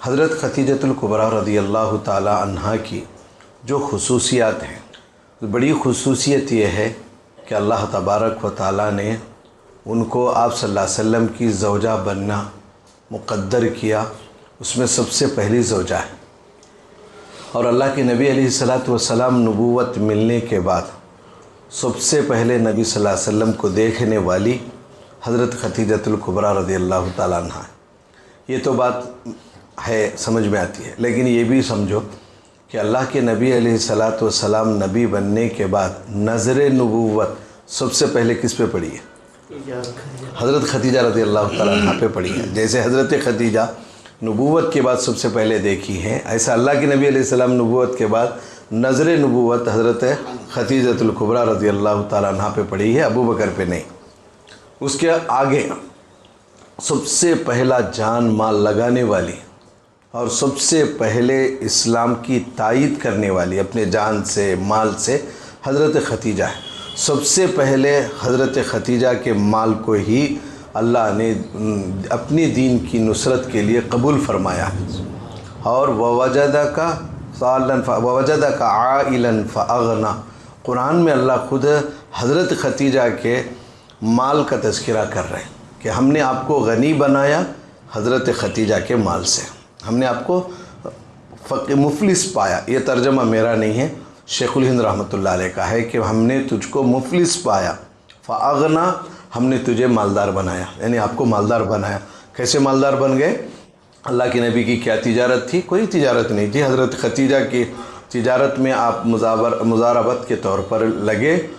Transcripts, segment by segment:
हज़रत खतीजतुल कुबरा रज़ियल्लाहु ताला अन्हा की जो खुसूसियात हैं, बड़ी खुसूसियत ये है कि अल्लाह तबारक व ताला ने उनको आप सल्लल्लाहु अलैहि वसल्लम की ज़ौजा बनना मुक़द्दर किया। उसमें सबसे पहली ज़ौजा है और अल्लाह के नबी अलैहिस्सलातु वस्सलाम नबूवत मिलने के बाद सबसे पहले नबी सल्लल्लाहु अलैहि वसल्लम को देखने वाली हज़रत खतीजतुल कुबरा रज़ियल्लाहु ताला अन्हा। ये तो बात है, समझ में आती है, लेकिन ये भी समझो कि अल्लाह के नबी अलैहिस्सलातु वस्सलाम नबी बनने के बाद नज़र नबूवत सबसे पहले किस पे पड़ी है? हज़रत खतीजा रज़ियल्लाहु ताला अन्हा पे पड़ी है। जैसे हज़रत खतीजा नबूवत के बाद सबसे पहले देखी हैं, ऐसा अल्लाह के नबी अलैहिस्सलाम नबूवत के बाद नज़र नबूवत हज़रत खतीजतुल कुबरा रज़ियल्लाहु ताला अन्हा पे पड़ी है, अबू बकर पे नहीं। उसके आगे सबसे पहला जान माल लगाने वाली और सबसे पहले इस्लाम की तायीद करने वाली अपने जान से माल से हज़रत खतीजा है। सबसे पहले हज़रत खतीजा के माल को ही अल्लाह ने अपनी दीन की नुसरत के लिए कबूल फरमाया है। और ववजदका आइलन फ़अग़ना, कुरान में अल्लाह खुद हज़रत खतीजा के माल का तज़किरा कर रहे हैं कि हमने आपको गनी बनाया हज़रत खतीजा के माल से, हमने आपको मुफलिस पाया। ये तर्जमा मेरा नहीं है, शेखुल हिंद रहमतुल्लाह अलैह का है कि हमने तुझको मुफलिस पाया, फ़अग़ना, हमने तुझे मालदार बनाया, यानी आपको मालदार बनाया। कैसे मालदार बन गए? अल्लाह के नबी की क्या तिजारत थी? कोई तिजारत नहीं थी। हज़रत खतीजा की तिजारत में आप मुजारबत के तौर पर लगे,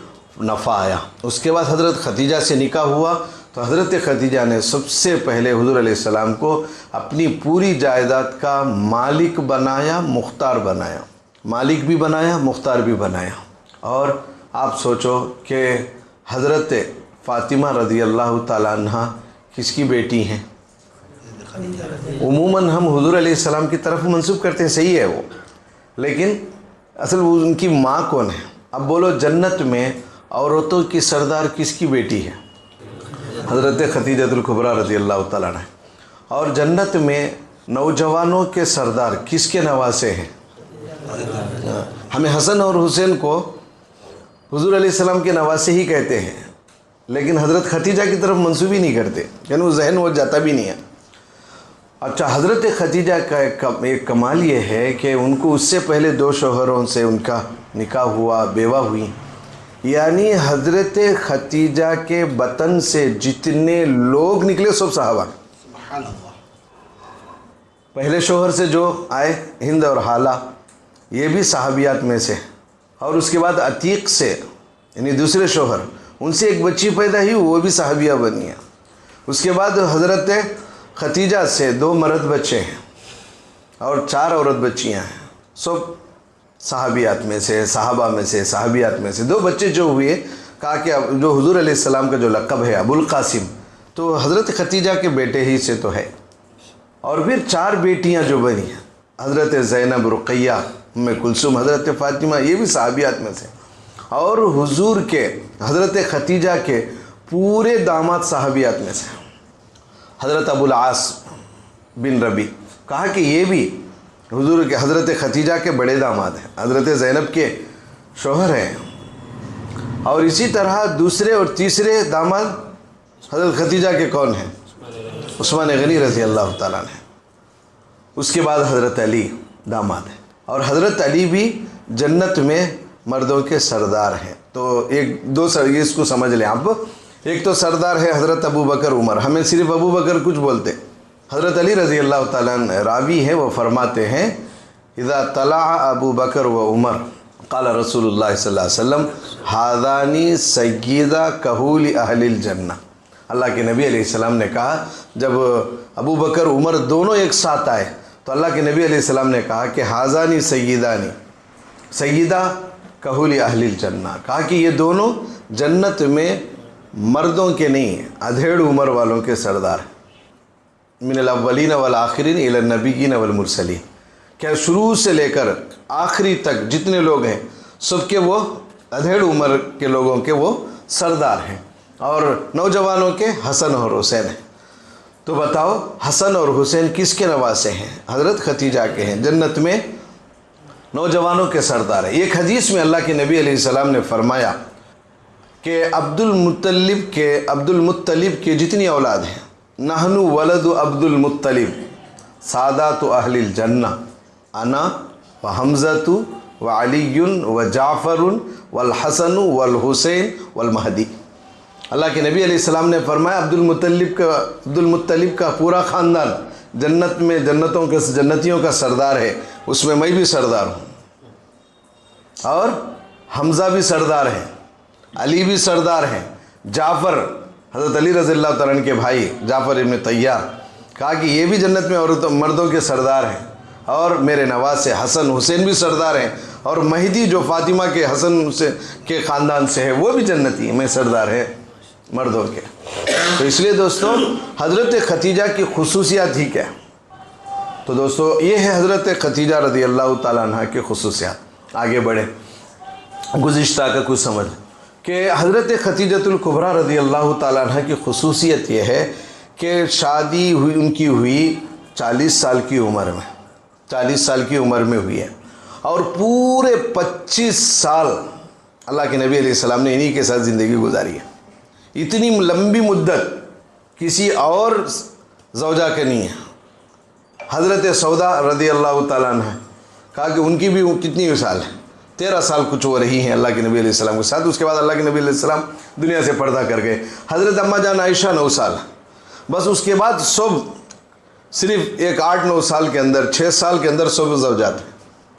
नफ़ा आया। उसके बाद हज़रत खतीजा से निकाह हुआ तो हज़रत खतीजा ने सबसे पहले हुज़ूर अलैहिस्सलाम को अपनी पूरी जायदाद का मालिक बनाया, मुख्तार बनाया, मालिक भी बनाया, मुख्तार भी बनाया। और आप सोचो कि हज़रत फ़ातिमा रज़ियल्लाहु ताला अन्हा किसकी बेटी हैं? उमूमन हम हुज़ूर अलैहिस्सलाम की तरफ मंसूब करते हैं, सही है वो, लेकिन असल वो उनकी माँ कौन है? अब बोलो, जन्नत में औरतों की सरदार किसकी बेटी है? हज़रत खतीजतुल कुबरा रज़ियल्लाहु ताला अन्हा। और जन्नत में नौजवानों के सरदार किसके नवासे हैं? हमें हसन और हुसैन को हुज़ूर अलैहिस्सलाम के नवासे ही कहते हैं, लेकिन हज़रत खतीजा की तरफ मंसूब ही नहीं करते, यानी वो जहन वो जाता भी नहीं है। अच्छा, हज़रत खतीजा का एक कमाल ये है कि उनको उससे पहले 2 शौहरों से उनका निकाह हुआ, बेवा हुई, यानी हज़रत खतीजा के बतन से जितने लोग निकले सब सहाबा। पहले शौहर से जो आए हिंद और हाला, ये भी सहाबियात में से, और उसके बाद अतीक से यानी दूसरे शौहर, उनसे एक बच्ची पैदा हुई, वो भी सहाबिया बनी है। उसके बाद हज़रत खतीजा से 2 मर्द बच्चे हैं और 4 औरत बच्चियां हैं, सब सहाबियात में से, सहाबा में से, सहाबियात में से। 2 बच्चे जो हुए, कहा कि जो हुज़ूर अलैहिस्सलाम का जो लक़ब है अबुल कासिम, तो हज़रत खतीजा के बेटे ही से तो है। और फिर 4 बेटियां जो बनी हैं, हज़रत ज़ैनब, रुक़ैया, उम्मे कुलसूम, हज़रत फ़ातिमा, ये भी सहाबियात में से। और हुज़ूर के हज़रत खतीजा के पूरे दामाद सहाबियात में से, हज़रत अबुल आस बिन रबी, कहा कि ये भी हुज़ूर के हज़रत खतीजा के बड़े दामाद हैं, हज़रत ज़ैनब के शौहर हैं। और इसी तरह दूसरे और तीसरे दामाद हज़रत खतीजा के कौन हैं? उस्मान गनी रज़ियल्लाहु ताला अन्हु। उसके बाद हज़रत अली दामाद हैं, और हज़रत अली भी जन्नत में मर्दों के सरदार हैं। तो एक दो ये इसको समझ लें आप। एक तो सरदार है हज़रत अबू बकर, उमर, हमें सिर्फ अबू बकर कुछ बोलते। हज़रत अली रज़ियल्लाहु ताला अन्हु रावी हैं, वो फरमाते हैं, इज़ा तला अबू बकर व उमर क़ाल रसूलुल्लाह सल्लल्लाहु अलैहि वसल्लम हादानी सय्यदा कहूल अहलिल जन्नह। अल्लाह के नबी अलैहिस्सलाम ने कहा, जब अबू बकर उमर दोनों एक साथ आए तो अल्लाह के नबी अलैहिस्सलाम ने कहा कि हाज़ानी सय्यदानी, सय्यदा कहूल अहलिल जन्नह, कहा कि ये दोनों जन्नत में मर्दों के नहीं, अधेड़ उम्र वालों के सरदार हैं। मिनल अव्वलीन वल आखिरीन इलन नबिय्यीन वल मुरसलीन, क्या शुरू से लेकर आखिरी तक जितने लोग हैं सबके वो अधेड़ उम्र के लोगों के वो सरदार हैं, और नौजवानों के हसन और हुसैन हैं। तो बताओ हसन और हुसैन किसके नवासे हैं? हज़रत खतीजा के हैं। जन्नत में नौजवानों के सरदार है। एक हदीस में अल्लाह के नबी अलैहिस्सलाम ने फरमाया कि अब्दुल मुत्तलिब के जितनी औलाद हैं, नहनु वलदु अब्दुल मुत्तलिब सादातु अहलिल जन्ना अना व हमज़तु व अलीयुन व जाफ़रुन वल हसनु वल हुसैन वल महदी। अल्लाह के नबी अलैहिस्सलाम ने फरमाया अब्दुल मुत्तलिब का पूरा ख़ानदान जन्नत में जन्नतियों का सरदार है, उसमें मैं भी सरदार हूँ, और हमज़ा भी सरदार हैं, अली भी सरदार हैं, जाफ़र हज़रत अली रज़ियल्लाहु तआला अन्हु के भाई जाफ़र इब्न तैयार, कहा कि ये भी जन्नत में मर्दों के सरदार हैं, और मेरे नवासे हसन हुसैन भी सरदार हैं, और महदी जो फ़ातिमा के हसन से के ख़ानदान से है वो भी जन्नती में सरदार है मर्दों के। तो इसलिए दोस्तों हज़रत खतीजा की खुसूसियात ही क्या? तो दोस्तों ये है हज़रत खतीजा रज़ियल्लाहु तआला अन्हा के खुसूसियात। आगे बढ़े, गुज़िश्ता का कुछ समझ कि हज़रत खतीजतुल कुबरा रज़ियल्लाहु तआला अन्हा की खुसूसियत ये है कि शादी उनकी हुई 40 साल की उम्र में, 40 साल की उम्र में हुई है, और पूरे 25 साल अल्लाह के नबी अलैहिस्सलाम ने इन्हीं के साथ ज़िंदगी गुजारी है। इतनी लंबी मुद्दत किसी और ज़ौजा के नहीं है। हज़रत सौदा रज़ियल्लाहु तआला अन्हा कहा कि उनकी भी कितनी साल है, 13 साल कुछ हो रही हैं अल्लाह के नबी अलैहिस्सलाम के साथ। उसके बाद अल्लाह के नबी अलैहिस्सलाम दुनिया से पर्दा कर गए। हज़रत अम्मा जान आयशा 9 साल, बस उसके बाद सब सिर्फ एक 8-9 साल के अंदर, 6 साल के अंदर सब ज़ौजात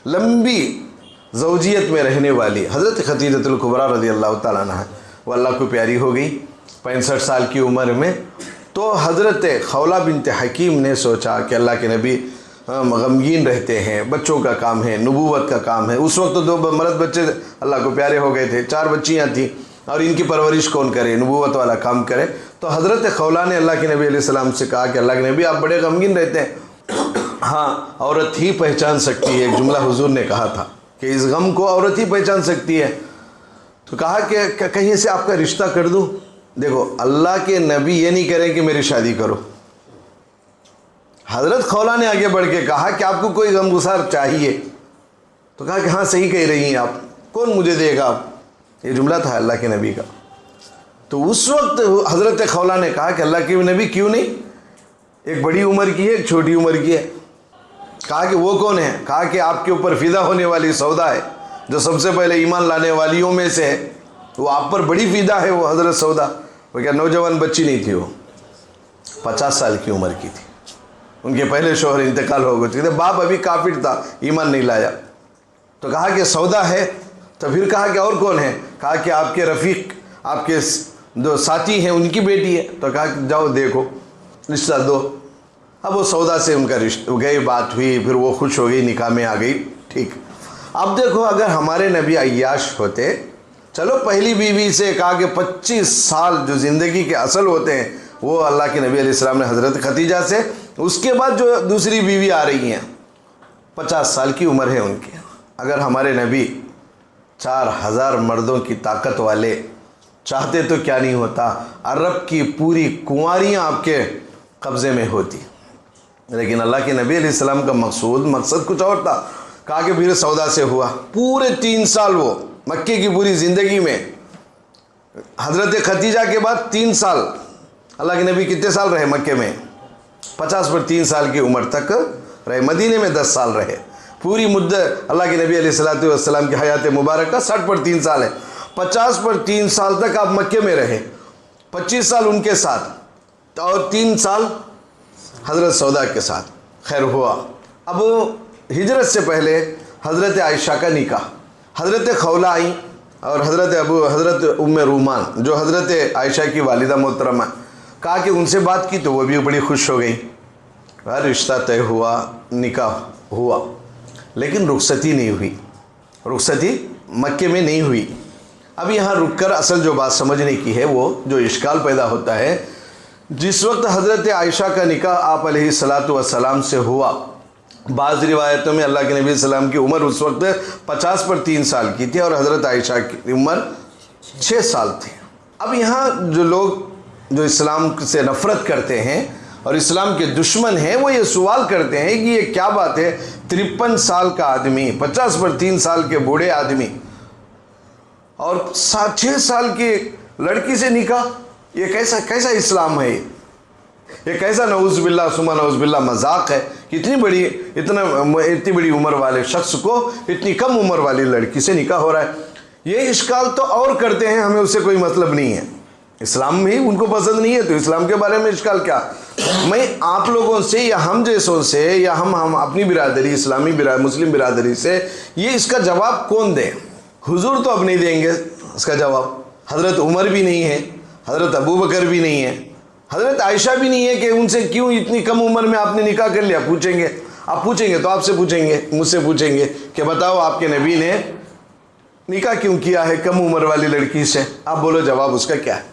लंबी ज़ौजियत में रहने वाली हज़रत खतीजतुल कुबरा रज़ियल्लाहु तआला अन्हा वो अल्लाह को प्यारी हो गई 65 साल की उम्र में। तो हज़रत खौला बिनत हकीम ने सोचा कि अल्लाह के नबी गमगीन रहते हैं, बच्चों का काम है, नबूवत का काम है। उस वक्त तो 2 मर्द बच्चे अल्लाह को प्यारे हो गए थे, 4 बच्चियाँ थीं, और इनकी परवरिश कौन करे, नबूवत वाला काम करे। तो हज़रत खौला ने अल्लाह के नबी अलैहिस्सलाम से कहा कि अल्लाह के नबी आप बड़े गमगीन रहते हैं, हाँ औरत ही पहचान सकती है। एक जुमला हुजूर ने कहा था कि इस गम को औरत ही पहचान सकती है। तो कहा कि कहीं से आपका रिश्ता कर दूं। देखो अल्लाह के नबी ये नहीं करें कि मेरी शादी करो। हज़रत खौला ने आगे बढ़ के कहा कि आपको कोई गमगुसार चाहिए? तो कहा कि हाँ सही कह रही हैं आप, कौन मुझे देगा आप? ये जुमला था अल्लाह के नबी का। तो उस वक्त हज़रत खौला ने कहा कि अल्लाह के नबी क्यों नहीं, एक बड़ी उम्र की है, एक छोटी उम्र की है। कहा कि वो कौन है? कहा कि आपके ऊपर फ़िदा होने वाली सौदा है, जो सबसे पहले ईमान लाने वालियों में से है, वो आप पर बड़ी फ़िदा है। वो हज़रत सौदा वो क्या नौजवान बच्ची नहीं थी, वो 50 साल की उम्र की थी। उनके पहले शौहर इंतकाल हो गए थे, बाप अभी काफिर था, ईमान नहीं लाया। तो कहा कि सौदा है। तो फिर कहा कि और कौन है? कहा कि आपके रफ़ीक, आपके जो साथी हैं उनकी बेटी है। तो कहा कि जाओ देखो रिश्ता दो। अब वो सौदा से उनका रिश्ता गई, बात हुई, फिर वो खुश हो गई, निकाह में आ गई। ठीक, अब देखो अगर हमारे नबी अय्याश होते, चलो पहली बीवी से कहा कि 25 साल जो ज़िंदगी के असल होते हैं वो अल्लाह के नबी अलैहिस्सलाम ने हज़रत खतीजा से, उसके बाद जो दूसरी बीवी आ रही हैं 50 साल की उम्र है उनकी। अगर हमारे नबी 4000 मर्दों की ताकत वाले चाहते तो क्या नहीं होता, अरब की पूरी कुंवारियाँ आपके कब्ज़े में होती। लेकिन अल्लाह के नबी अलैहिस्सलाम का मकसद कुछ और था। कहा कि फिर सौदा से हुआ, पूरे 3 साल वो मक्के की पूरी ज़िंदगी में, हज़रत खतीजा के बाद 3 साल, अल्लाह के नबी कितने साल रहे मक्के में? 50 पर 3 साल की उम्र तक रहे। मदीने में 10 साल रहे। पूरी मुद्दत अल्लाह के नबी अलैहिस्सलातु वस्सलाम की हयात मुबारक का 60 पर 3 साल है। 50 पर 3 साल तक आप मक्के में रहे, 25 साल उनके साथ और 3 साल हज़रत सौदा के साथ। खैर हुआ, अब हिजरत से पहले हज़रत आयशा का निकाह, हज़रत खौला आई और हज़रत उम्मे रूमान जो हज़रत आयशा की वालिदा मोहतरमा, कहा कि उनसे बात की तो वो भी बड़ी खुश हो गई। रिश्ता तय हुआ, निकाह हुआ, लेकिन रुखसती नहीं हुई। रुखसती मक्के में नहीं हुई। अब यहाँ रुककर असल जो बात समझने की है, वो जो इश्काल पैदा होता है, जिस वक्त हज़रत आयशा का निकाह आप अलैहिस्सलातु वस्सलाम से हुआ, बाज़ रिवायतों में अल्लाह के नबी सल्लल्लाहु अलैहि वसल्लम की उम्र उस वक्त 50 पर 3 साल की थी और हज़रत आयशा की उम्र 6 साल थी। अब यहाँ जो लोग जो इस्लाम से नफ़रत करते हैं और इस्लाम के दुश्मन हैं, वो ये सवाल करते हैं कि ये क्या बात है, 53 साल का आदमी, 50 पर 3 साल के बूढ़े आदमी और 6 साल की लड़की से निकाह, ये कैसा इस्लाम है? ये कैसा नऊज़-बिल्लाह सुमा नऊज़-बिल्लाह मजाक है कि इतनी बड़ी उम्र वाले शख्स को इतनी कम उम्र वाली लड़की से निकाह हो रहा है। ये इश्काल तो और करते हैं, हमें उससे कोई मतलब नहीं है, इस्लाम भी उनको पसंद नहीं है, तो इस्लाम के बारे में इश्काल क्या? मैं आप लोगों से या हम जैसों से या हम अपनी बिरादरी, इस्लामी मुस्लिम बिरादरी से ये इसका जवाब कौन दे? हुजूर तो अब नहीं देंगे इसका जवाब, हज़रत उमर भी नहीं है, हज़रत अबू बकर भी नहीं है, हज़रत आयशा भी नहीं है कि उनसे क्यों इतनी कम उम्र में आपने निकाह कर लिया। पूछेंगे, आप पूछेंगे तो आपसे पूछेंगे, मुझसे पूछेंगे कि बताओ आपके नबी ने निकाह क्यों किया है कम उम्र वाली लड़की से? आप बोलो जवाब उसका क्या है?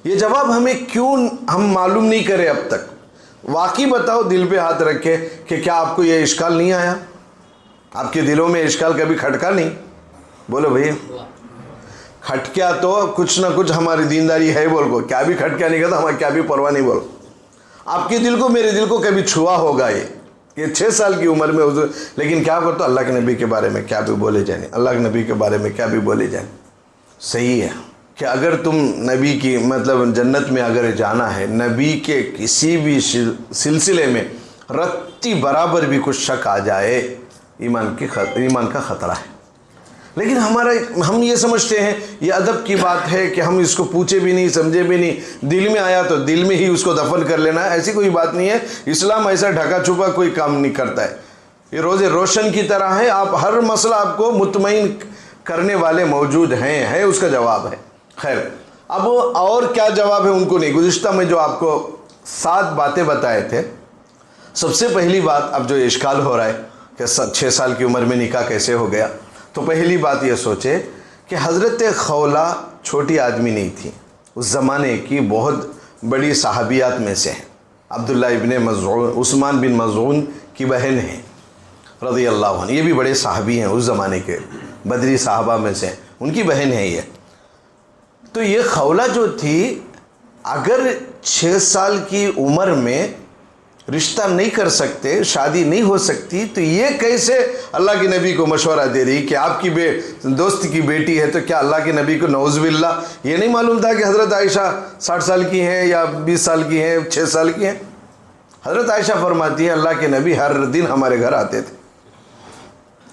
ये जवाब हमें क्यों हम मालूम नहीं करे अब तक? वाकई बताओ, दिल पे हाथ रखे कि क्या आपको ये इश्काल नहीं आया? आपके दिलों में इश्काल कभी खटका नहीं? बोलो भैया, खटक्या तो कुछ ना कुछ हमारी दीनदारी है बोल को, क्या भी खटक्या नहीं करता, हमारी क्या भी परवाह नहीं बोल। आपके दिल को, मेरे दिल को कभी छुआ होगा ये 6 साल की उम्र में हुजूर, लेकिन क्या करते, अल्लाह के नबी के बारे में क्या भी बोले जाने, अल्लाह के नबी के बारे में क्या भी बोले जाने। सही है कि अगर तुम नबी की मतलब जन्नत में अगर जाना है, नबी के किसी भी सिलसिले में रत्ती बराबर भी कुछ शक आ जाए, ईमान का ख़तरा है। लेकिन हम ये समझते हैं ये अदब की बात है कि हम इसको पूछे भी नहीं, समझे भी नहीं, दिल में आया तो दिल में ही उसको दफन कर लेना है, ऐसी कोई बात नहीं है। इस्लाम ऐसा ढका छुपा कोई काम नहीं करता है, ये रोज़े रोशन की तरह है। आप हर मसला आपको मुतमईन करने वाले मौजूद हैं, उसका जवाब है। खैर, अब और क्या जवाब है उनको नहीं। गुज़िश्ता में जो आपको 7 बातें बताए थे, सबसे पहली बात, अब जो इश्काल हो रहा है कि 6 साल की उम्र में निकाह कैसे हो गया, तो पहली बात ये सोचे कि हज़रत खौला छोटी आदमी नहीं थी, उस ज़माने की बहुत बड़ी सहाबियात में से हैं। अब्दुल्ला इब्ने मज़ऊन, उस्मान बिन मज़ऊन की बहन हैं रज़ी अल्लाह अन्हा, ये भी बड़े सहाबी हैं, उस ज़माने के बदरी साहबा में से, उनकी बहन है ये। तो ये खौला जो थी, अगर 6 साल की उम्र में रिश्ता नहीं कर सकते, शादी नहीं हो सकती, तो ये कैसे अल्लाह के नबी को मशवरा दे रही कि आपकी दोस्त की बेटी है? तो क्या अल्लाह के नबी को नौज़ुबिल्लाह ये नहीं मालूम था कि हज़रत आयशा 60 साल की हैं या 20 साल की हैं, 6 साल की हैं? हज़रत आयशा फरमाती हैं अल्लाह के नबी हर दिन हमारे घर आते थे।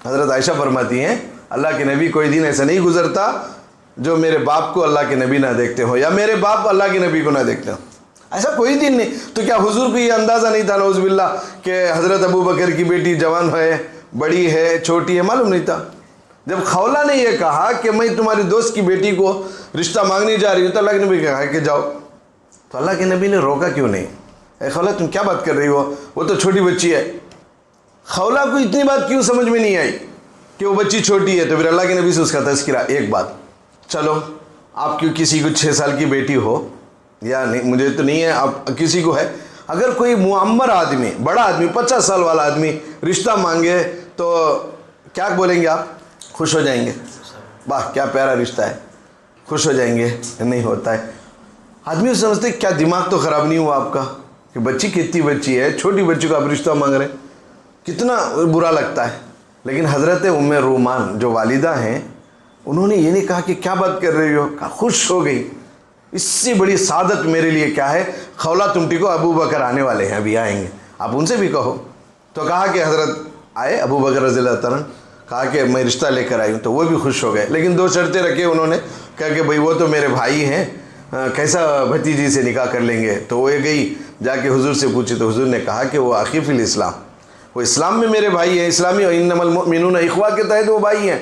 हज़रत आयशा फरमाती हैं अल्लाह के नबी कोई दिन ऐसा नहीं गुजरता जो मेरे बाप को अल्लाह के नबी ना देखते हो या मेरे बाप अल्लाह के नबी को ना देखते हो, ऐसा कोई दिन नहीं। तो क्या हुजूर को ये अंदाज़ा नहीं था नौज़ुबिल्लाह कि हज़रत अबू बकर की बेटी जवान है, बड़ी है, छोटी है? मालूम नहीं था। जब खौला ने यह कहा कि मैं तुम्हारी दोस्त की बेटी को रिश्ता मांगने जा रही हूँ, तो अल्लाह के नबी कहा कि जाओ। तो अल्लाह के नबी ने रोका क्यों नहीं? ए खौला, तुम क्या बात कर रही हो, वो तो छोटी बच्ची है। खौला को इतनी बात क्यों समझ में नहीं आई कि वो बच्ची छोटी है? तो फिर अल्लाह के नबी से उसका तज़किरा। एक बात, चलो आप क्यों किसी को 6 साल की बेटी हो या नहीं, मुझे तो नहीं है, आप किसी को है, अगर कोई मुअम्मर आदमी, बड़ा आदमी, 50 साल वाला आदमी रिश्ता मांगे तो क्या बोलेंगे आप? खुश हो जाएंगे, वाह क्या प्यारा रिश्ता है, खुश हो जाएंगे? नहीं होता है। आदमी समझते क्या दिमाग तो ख़राब नहीं हुआ आपका कि बच्ची कितनी बच्ची है, छोटी बच्ची को आप रिश्ता मांग रहे हैं, कितना बुरा लगता है। लेकिन हज़रत उम्मे रूमान जो वालिदा हैं, उन्होंने ये नहीं कहा कि क्या बात कर रही हो, कहा खुश हो गई। इससे बड़ी सादत मेरे लिए क्या है? खौला तुम टिको, अबू बकर आने वाले हैं, अभी आएंगे, आप उनसे भी कहो। तो कहा कि हज़रत आए, अबू बकर रज़ियल्लाहु तआला, कहा कि मैं रिश्ता लेकर आई हूँ, तो वो भी खुश हो गए। लेकिन 2 शर्तें रखे उन्होंने, कहा कि भाई वो तो मेरे भाई हैं, कैसा भतीजी से निकाह कर लेंगे? तो वो गई जाके हुजूर से पूछी, तो हुजूर ने कहा कि वो आखी फिल इस्लाम, वो इस्लाम में मेरे भाई हैं, इस्लामी और इन्नमल मुमिनून इख्वा के तहत वो भाई हैं,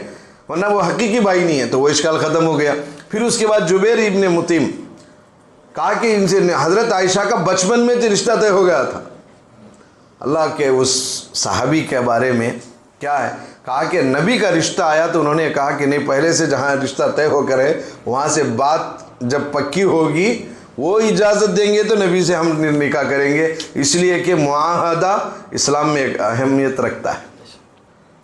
वरना वो हकीकी भाई नहीं है। तो वो इश्काल ख़त्म हो गया। फिर उसके बाद जुबैर इब्ने मुतिम, कहा कि इनसे हज़रत आयशा का बचपन में तो रिश्ता तय हो गया था। अल्लाह के उस सहाबी के बारे में क्या है, कहा कि नबी का रिश्ता आया तो उन्होंने कहा कि नहीं, पहले से जहाँ रिश्ता तय होकर है वहाँ से बात जब पक्की होगी वो इजाज़त देंगे तो नबी से हम निकाह करेंगे, इसलिए कि मुआहदा इस्लाम में एक अहमियत रखता है।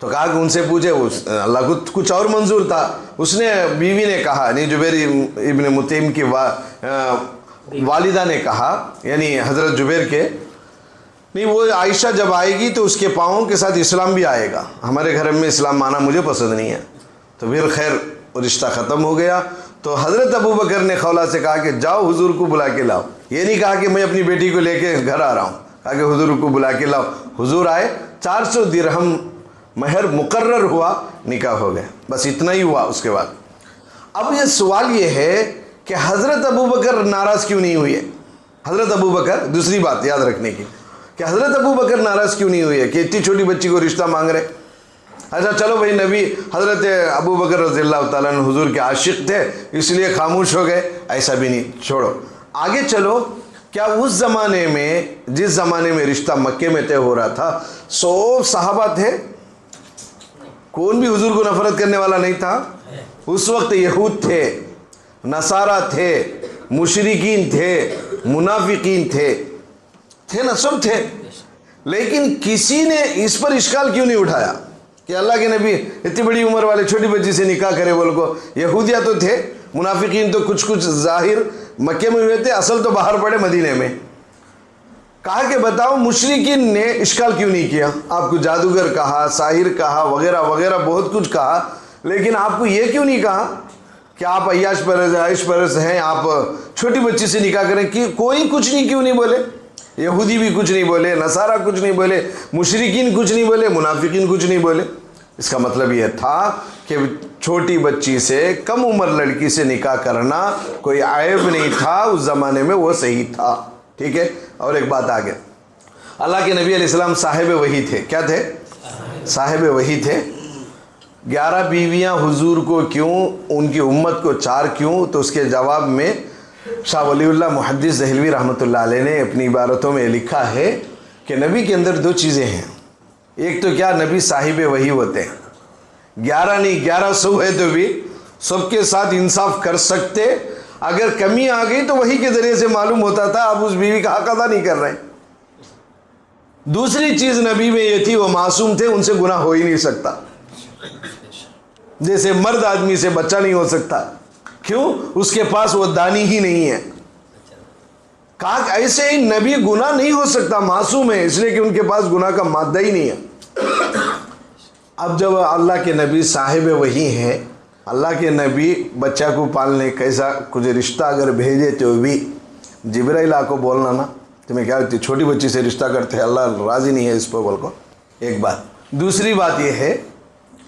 तो कहा कि उनसे पूछे, अल्लाह को कुछ और मंजूर था। उसने, बीवी ने कहा, नहीं, जुबैर इब्ने मुतिम की वालिदा ने कहा, यानी हज़रत जुबैर के नहीं, वो आयशा जब आएगी तो उसके पाँवों के साथ इस्लाम भी आएगा। हमारे घर में इस्लाम माना मुझे पसंद नहीं है। तो फिर खैर रिश्ता ख़त्म हो गया। तो हज़रत अबू बकर ने खौला से कहा कि जाओ हुजूर को बुला के लाओ। ये नहीं कहा कि मैं अपनी बेटी को लेके घर आ रहा हूँ, कहा कि हुजूर को बुला के लाओ। हुजूर आए, 400 दिरहम महर मुकर्रर हुआ, निकाह हो गया। बस इतना ही हुआ। उसके बाद अब ये सवाल ये है कि हज़रत अबू बकर नाराज़ क्यों नहीं हुए? हज़रत अबू बकर, दूसरी बात याद रखने की कि हज़रत अबू बकर नाराज़ क्यों नहीं हुए कि इतनी छोटी बच्ची को रिश्ता मांग रहे। अच्छा चलो भाई, नबी हज़रत अबू बकर रज़ियल्लाहु ताला अन्हु हुजूर के आशिक़ थे इसलिए खामोश हो गए, ऐसा भी नहीं। छोड़ो, आगे चलो। क्या उस ज़माने में, जिस ज़माने में रिश्ता मक्के में तय हो रहा था, 100 सहाबा थे? कौन भी हुजूर को नफरत करने वाला नहीं था? उस वक्त यहूद थे, नसारा थे, मुशरिकीन थे, मुनाफिकीन थे ना, सब थे। लेकिन किसी ने इस पर इश्काल क्यों नहीं उठाया कि अल्लाह के नबी इतनी बड़ी उम्र वाले छोटी बच्ची से निकाह करे बोल को? यहूदिया तो थे, मुनाफिकीन तो कुछ कुछ ज़ाहिर मक्के में हुए थे, असल तो बाहर पड़े मदीने में। कहा कि बताओ मुशरिकीन ने इश्काल क्यों नहीं किया? आपको जादूगर कहा, साहिर कहा, वगैरह वगैरह बहुत कुछ कहा, लेकिन आपको ये क्यों नहीं कहा कि आप अय्याश परस आयश परस हैं, आप छोटी बच्ची से निकाह करें? कि कोई कुछ नहीं, क्यों नहीं बोले? यहूदी भी कुछ नहीं बोले, नसारा कुछ नहीं बोले, मुशरिकीन कुछ नहीं बोले, मुनाफिकीन कुछ नहीं बोले। इसका मतलब यह था कि छोटी बच्ची से, कम उम्र लड़की से निकाह करना कोई आयब नहीं था, उस ज़माने में वो सही था। ठीक है। और एक बात आगे, अल्लाह के नबी अलैहिस्सलाम साहिब वही थे। क्या थे? साहिब वही थे। 11 बीवियाँ हुजूर को क्यों, उनकी उम्मत को 4 क्यों? तो उसके जवाब में शाह वलीउल्लाह मुहद्दिस दहलवी रहमतुल्लाह अलैह ने अपनी इबारतों में लिखा है कि नबी के अंदर 2 चीज़ें हैं। एक तो क्या, नबी साहिब वही होते हैं, 11 नहीं 1100 है तो भी सबके साथ इंसाफ कर सकते। अगर कमी आ गई तो वही के ज़रिए से मालूम होता था आप उस बीवी का हक अदा नहीं कर रहे। दूसरी चीज़ नबी में ये थी, वो मासूम थे, उनसे गुनाह हो ही नहीं सकता। जैसे मर्द आदमी से बच्चा नहीं हो सकता, क्यों? उसके पास वो दानी ही नहीं है। कहा ऐसे ही नबी गुनाह नहीं हो सकता, मासूम है, इसलिए कि उनके पास गुनाह का मादा ही नहीं है। अब जब अल्लाह के नबी साहिब वही हैं, अल्लाह के नबी बच्चा को पालने कैसा कुछ रिश्ता अगर भेजे तो भी जिब्राइल को बोलना ना, तुम्हें क्या लगती छोटी बच्ची से रिश्ता करते हैं, अल्लाह राज़ी नहीं है इस पर बोल को। एक बात। दूसरी बात यह है,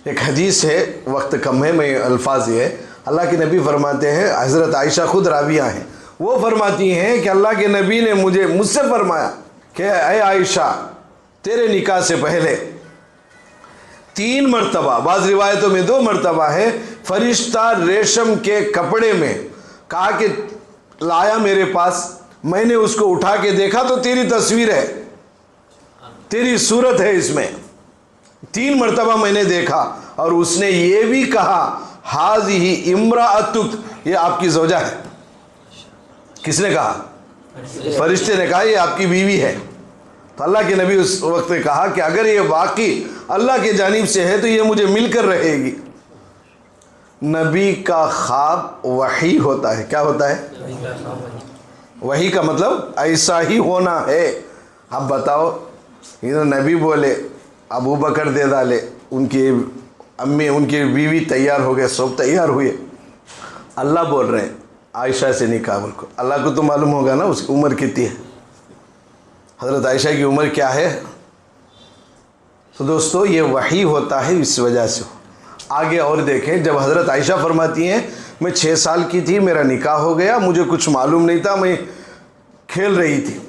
एक हदीस है, वक्त कम है, मैं अल्फाज ये है, अल्लाह के नबी फरमाते हैं, हज़रत आयशा खुद राविया हैं, वो फरमाती हैं कि अल्लाह के नबी ने मुझसे फरमाया कि ऐ आयशा, तेरे निकाह से पहले 3 मरतबा, बाज़ रिवायतों में 2 मरतबा है, फरिश्ता रेशम के कपड़े में कहा कि लाया मेरे पास, मैंने उसको उठा के देखा तो तेरी तस्वीर है, तेरी सूरत है इसमें। 3 मरतबा मैंने देखा और उसने ये भी कहा हाज़िही इम्राअतुक, ये आपकी ज़ौजा है। किसने कहा? फरिश्ते ने कहा ये आपकी बीवी है। तो अल्लाह के नबी उस वक्त ने कहा कि अगर ये वाकई अल्लाह के जानिब से है तो ये मुझे मिलकर रहेगी। नबी का ख्वाब वही होता है। क्या होता है? वही का मतलब ऐसा ही होना है। अब बताओ, ये नबी बोले, अबू बकर दे डाले, उनकी अम्मी, उनकी बीवी तैयार हो गए, सब तैयार हुए, अल्लाह बोल रहे हैं आयशा से निकाह को। अल्लाह को तो मालूम होगा ना उसकी उम्र कितनी है, हज़रत आयशा की उम्र क्या है। तो दोस्तों ये वही होता है, इस वजह से। आगे और देखें, जब हज़रत आयशा फरमाती हैं मैं 6 साल की थी, मेरा निकाह हो गया, मुझे कुछ मालूम नहीं था, मैं खेल रही थी,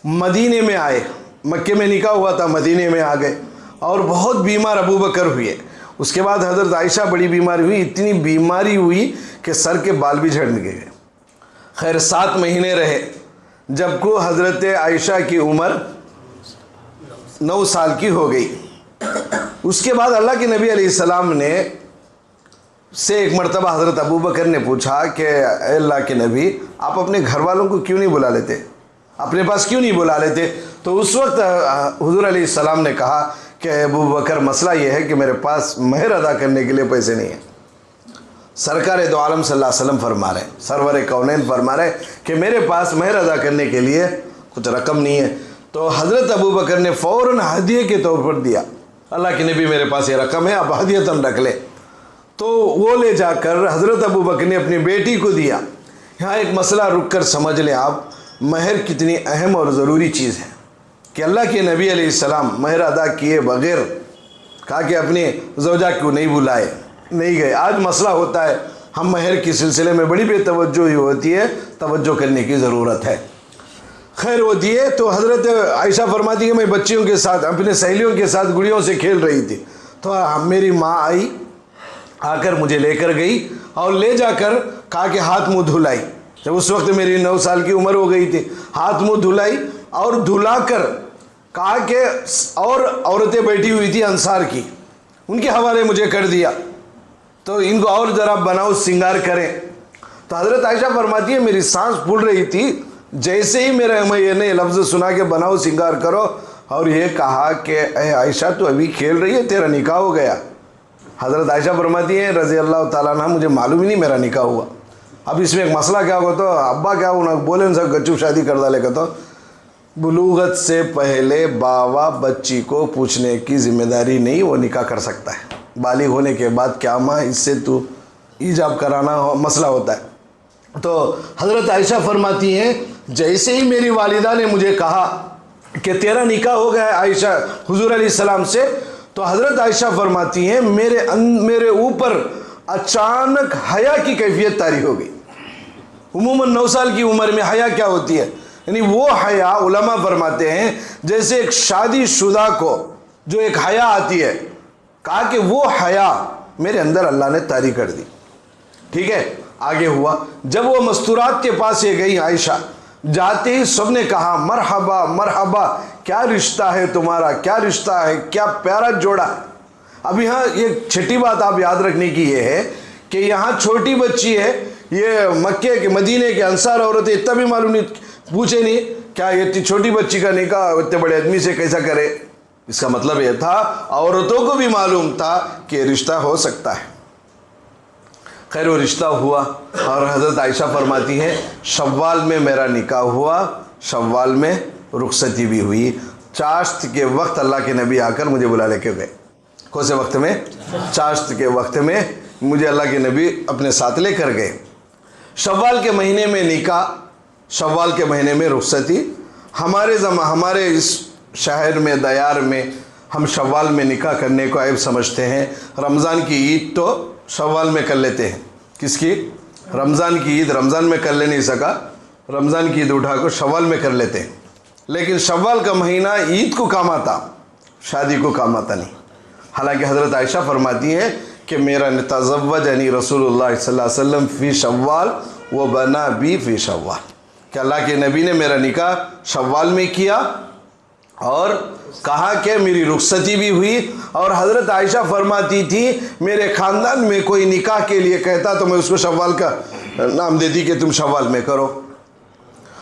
मदीने में आए, मक्के में निकाह हुआ था, मदीने में आ गए और बहुत बीमार अबू बकर हुए। उसके बाद हज़रत आयशा बड़ी बीमारी हुई, इतनी बीमारी हुई कि सर के बाल भी झड़ गए। खैर 7 महीने रहे, जब को हज़रत आयशा की उम्र 9 साल की हो गई। उसके बाद अल्लाह के नबी अलैहिस्सलाम ने से एक मरतबा हज़रत अबू बकर ने पूछा कि अल्लाह के नबी, आप अपने घर वालों को क्यों नहीं बुला लेते, अपने पास क्यों नहीं बुला लेते? तो उस वक्त हुज़ूर अलैहिस्सलाम ने कहा कि अबू बकर, मसला ये है कि मेरे पास महर अदा करने के लिए पैसे नहीं है। सरकार दो आलम सल्लल्लाहु अलैहि वसल्लम फरमा रहे, सरवर कौनैन फरमा रहे कि मेरे पास महर अदा करने के लिए कुछ रकम नहीं है। तो हज़रत अबू बकर ने फ़ौरन हदिये के तौर पर दिया, अल्लाह के नबी मेरे पास ये रकम है, आप हदियतन रख ले। तो वो ले जाकर हज़रत अबू बकर ने अपनी बेटी को दिया। यहाँ एक मसला रुक कर समझ लें आप, महर कितनी अहम और ज़रूरी चीज़ है कि अल्लाह के नबी अलैहिस्सलाम महर अदा किए बग़ैर कहा कि अपने ज़ौजा को नहीं बुलाए, नहीं गए। आज मसला होता है, हम महर के सिलसिले में बड़ी बेतवज्जोही होती है, तवज्जो करने की ज़रूरत है। खैर वो दिए तो हज़रत आयशा फरमाती है मैं बच्चियों के साथ अपने सहेलियों के साथ गुड़ियों से खेल रही थी, तो मेरी माँ आई, आकर मुझे लेकर गई और ले जाकर कहा कि हाथ मुँह धुलाई। जब उस वक्त मेरी 9 साल की उम्र हो गई थी, हाथ मुँह धुलाई और धुलाकर कहा कि और औरतें बैठी हुई थी अंसार की, उनके हवाले मुझे कर दिया, तो इनको और ज़रा बनाओ श्रृंगार करें। तो हज़रत आयशा फरमाती है मेरी सांस फूल रही थी, जैसे ही मेरे मैंने लफ्ज़ सुना कि बनाओ श्रृंगार करो, और ये कहा कि आयशा तो अभी खेल रही है, तेरा निकाह हो गया। हज़रत आयशा फरमाती है रज़ी अल्लाह ताला अन्हा मुझे मालूम ही नहीं मेरा निकाह हुआ। अब इसमें एक मसला क्या होगा, तो अब्बा क्या होना बोले सब गच्चू शादी कर डाले का, तो बुलूगत से पहले बाबा बच्ची को पूछने की जिम्मेदारी नहीं, वो निकाह कर सकता है। बालिग होने के बाद क्या माँ इससे तू ईजाब कराना मसला होता है। तो हज़रत आयशा फरमाती हैं जैसे ही मेरी वालिदा ने मुझे कहा कि तेरा निकाह हो गया है आयशा हुजूर अलैहिस्सलाम से, तो हज़रत आयशा फरमाती हैं मेरे ऊपर अचानक हया की कैफियत तारी हो गई। उमूमन 9 साल की उम्र में हया क्या होती है, यानी वो हया उलमा फरमाते हैं जैसे एक शादीशुदा को जो एक हया आती है, कहा कि वो हया मेरे अंदर अल्लाह ने तारी कर दी। ठीक है, आगे हुआ जब वो मस्तूरात के पास ये गई आयशा, जाते ही सबने कहा मरहबा मरहबा, क्या रिश्ता है तुम्हारा, क्या रिश्ता है, क्या प्यारा जोड़ा है। अब यहाँ एक छठी बात आप याद रखने की ये है कि यहाँ छोटी बच्ची है, ये मक्के के मदीने के अंसार औरतें इतना भी मालूम नहीं, पूछे नहीं क्या ये इतनी छोटी बच्ची का निकाह इतने बड़े आदमी से कैसा करे। इसका मतलब यह था औरतों को भी मालूम था कि रिश्ता हो सकता है। खैर वो रिश्ता हुआ और हज़रत आयशा फरमाती हैं शव्वाल में मेरा निकाह हुआ, शव्वाल में रुखसती भी हुई। चाश्त के वक्त अल्लाह के नबी आकर मुझे बुला लेके गए। कौन से वक्त में? चाश्त के वक्त में मुझे अल्लाह के नबी अपने साथ लेकर गए। शव्वाल के महीने में निकाह, शव्वाल के महीने में रुखसती। हमारे इस शहर में दयार में हम शव्वाल में निकाह करने को ऐब समझते हैं। रमज़ान की ईद तो शव्वाल में कर लेते हैं। किसकी? रमज़ान की ईद रमज़ान में कर ले नहीं सका, रमज़ान की ईद उठा कर शव्वाल में कर लेते हैं। लेकिन शव्वाल का महीना ईद को काम आता, शादी को काम आता नहीं। हालांकि हज़रत आयशा फरमाती हैं कि मेरा तज़व्वजनी रसूलुल्लाह सल्लल्लाहु अलैहि वसल्लम फ़ी शव्वाल व बना बी फ़ी शव्वाल, कि अल्लाह के नबी ने मेरा निकाह शव्वाल में किया और कहा कि मेरी रुखसती भी हुई। और हज़रत आयशा फरमाती थी मेरे ख़ानदान में कोई निकाह के लिए कहता तो मैं उसको शव्वाल का नाम देती कि तुम शव्वाल में करो।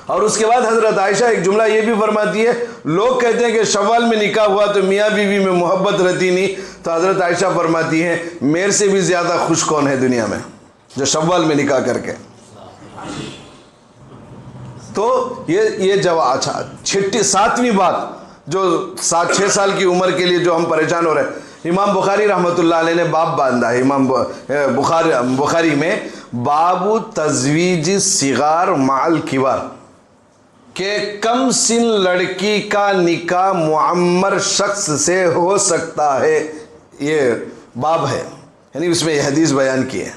और उसके बाद हज़रत आयशा एक जुमला ये भी फरमाती है, लोग कहते हैं कि शव्वाल में निकाह हुआ तो मियाँ बीवी में मोहब्बत रहती नहीं, तो हज़रत आयशा फरमाती हैं मेरे से भी ज़्यादा खुश कौन है दुनिया में जो शव्वाल में निकाह करके। तो ये जवाब। अच्छा, 7वीं बात जो 7-6 साल की उम्र के लिए जो हम परेशान हो रहे हैं, इमाम बुखारी रहमतुल्लाह अलैह ने बाब बांधा है इमाम बुखारी में, बाबू तजवीज सिगार माल किबार, के कम सिन लड़की का निकाह मुअम्मर शख्स से हो सकता है, ये बाब है। यानी उसमें यह हदीस बयान की है।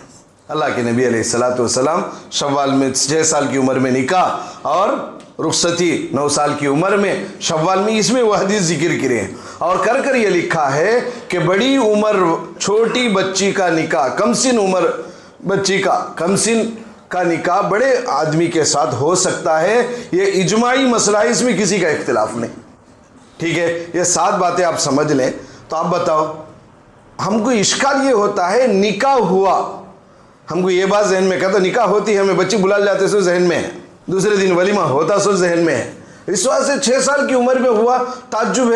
अल्लाह के नबी अलैहिस्सलातु वस्सलाम शव्वाल में 6 साल की उम्र में निकाह और रुखसती 9 साल की उम्र में शव्वाल में, इसमें वह हदीस जिक्र की है। और कर ये लिखा है कि बड़ी उम्र छोटी बच्ची का निकाह, कमसिन उम्र बच्ची का, कमसिन का निकाह बड़े आदमी के साथ हो सकता है। ये इजमाई मसला है, इसमें किसी का इख्तिलाफ नहीं। ठीक है, ये 7 बातें आप समझ लें। तो आप बताओ, हमको इश्काल ये होता है निकाह हुआ, हमको ये बात जहन में, कहता निकाह होती है हमें बच्ची बुला जाते सो जहन में है, दूसरे दिन वलीमा होता सो जहन में है, इस वजह से 6 साल की उम्र में हुआ, ताज्जुब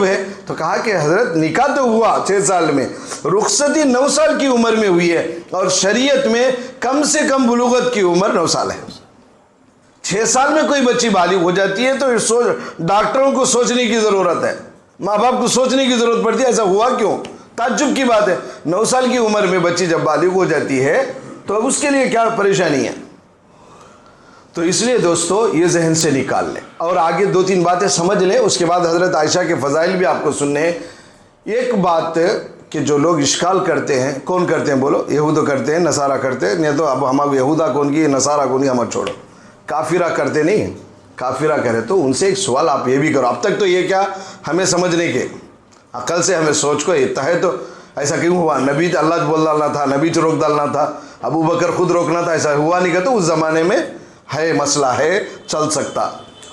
है। तो कहा कि हजरत निकाह तो हुआ 6 साल में, रुखसती 9 साल की उम्र में हुई है और शरीयत में कम से कम बुलूगत की उम्र 9 साल है। 6 साल में कोई बच्ची बालिग हो जाती है तो डॉक्टरों को सोचने की ज़रूरत है, माँ बाप को सोचने की ज़रूरत पड़ती है, ऐसा हुआ क्यों? ताज्जुब की बात है। 9 साल की उम्र में बच्ची जब बालिग हो जाती है तो अब उसके लिए क्या परेशानी है? तो इसलिए दोस्तों ये जहन से निकाल लें और आगे 2-3 बातें समझ लें। उसके बाद हज़रत आयशा के फ़ज़ाइल भी आपको सुनने हैं। एक बात कि जो लोग इश्काल करते हैं, कौन करते हैं बोलो? यहूद करते हैं, नसारा करते हैं, नहीं तो अब हम यहूदा कौन की, नसारा कौन की, हम छोड़ो। काफिरा करते नहीं, काफिरा करे तो उनसे एक सवाल आप ये भी करो। अब तक तो ये क्या हमें समझने के अकल से हमें सोच को इतना है तो ऐसा क्यों हुआ? नबी अल्लाह बोल डालना था, नबी रोक डालना था, अबू बकर खुद रोकना था, ऐसा हुआ नहीं? कहते उस ज़माने में है, मसला है, चल सकता।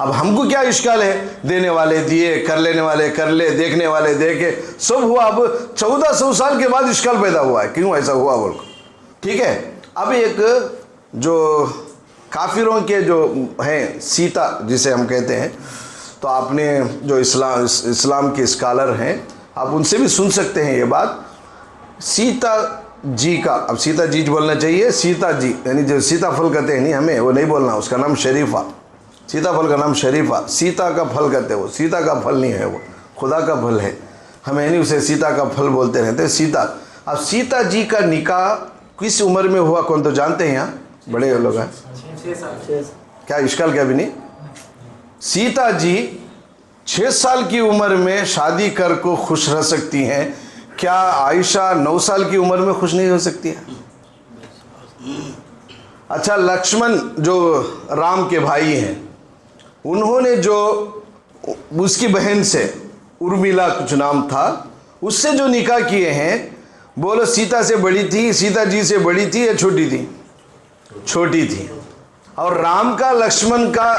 अब हमको क्या इश्काल है? देने वाले दिए, कर लेने वाले कर ले, देखने वाले देखे, सब हुआ। अब 1400 साल के बाद इश्काल पैदा हुआ है, क्यों ऐसा हुआ बोल। ठीक है, अब एक जो काफिरों के जो हैं सीता जिसे हम कहते हैं, तो आपने जो इस्लाम के स्कॉलर हैं आप उनसे भी सुन सकते हैं ये बात। सीता जी का, अब सीता जी बोलना चाहिए, सीता जी यानी जो सीताफल कहते हैं, नहीं हमें वो नहीं बोलना, उसका नाम शरीफा, सीताफल का नाम शरीफा। सीता का फल कहते हैं, वो सीता का फल नहीं है, वो खुदा का फल है। हमें नहीं उसे सीता का फल बोलते रहते, सीता। अब सीता जी का निकाह किस उम्र में हुआ कौन तो जानते हैं? यहाँ बड़े लोग हैं, 6 साल। क्या इश्काल क्या भी नहीं? सीता जी 6 साल की उम्र में शादी कर को खुश रह सकती हैं, क्या आयशा 9 साल की उम्र में खुश नहीं हो सकती है? अच्छा, लक्ष्मण जो राम के भाई हैं, उन्होंने जो उसकी बहन से, उर्मिला कुछ नाम था, उससे जो निकाह किए हैं, बोलो सीता से बड़ी थी, सीता जी से बड़ी थी या छोटी थी? छोटी थी। और राम का लक्ष्मण का,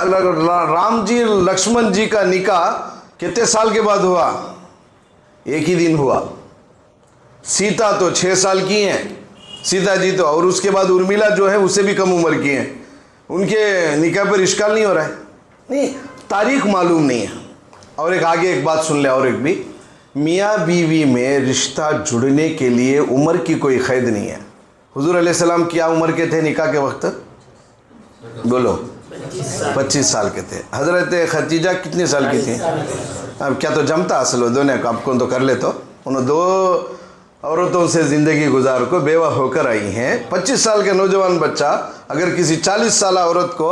राम जी लक्ष्मण जी का निकाह कितने साल के बाद हुआ? एक ही दिन हुआ। सीता तो 6 साल की हैं, सीता जी तो, और उसके बाद उर्मिला जो है उससे भी कम उम्र की हैं, उनके निकाह पर इश्काल नहीं हो रहा है? नहीं, तारीख मालूम नहीं है। और एक आगे एक बात सुन ले, और एक भी, मियाँ बीवी में रिश्ता जुड़ने के लिए उम्र की कोई क़ैद नहीं है। हुजूर अलैहिस्सलाम क्या उम्र के थे निकाह के वक्त? बोलो 25 साल के थे। हज़रत खदीजा कितने साल की थी? अब क्या तो जमता असल दोनों को, आपको तो कर ले, तो उन्होंने 2 औरतों से ज़िंदगी गुजार को बेवा होकर आई हैं। 25 साल के नौजवान बच्चा अगर किसी 40 साल औरत को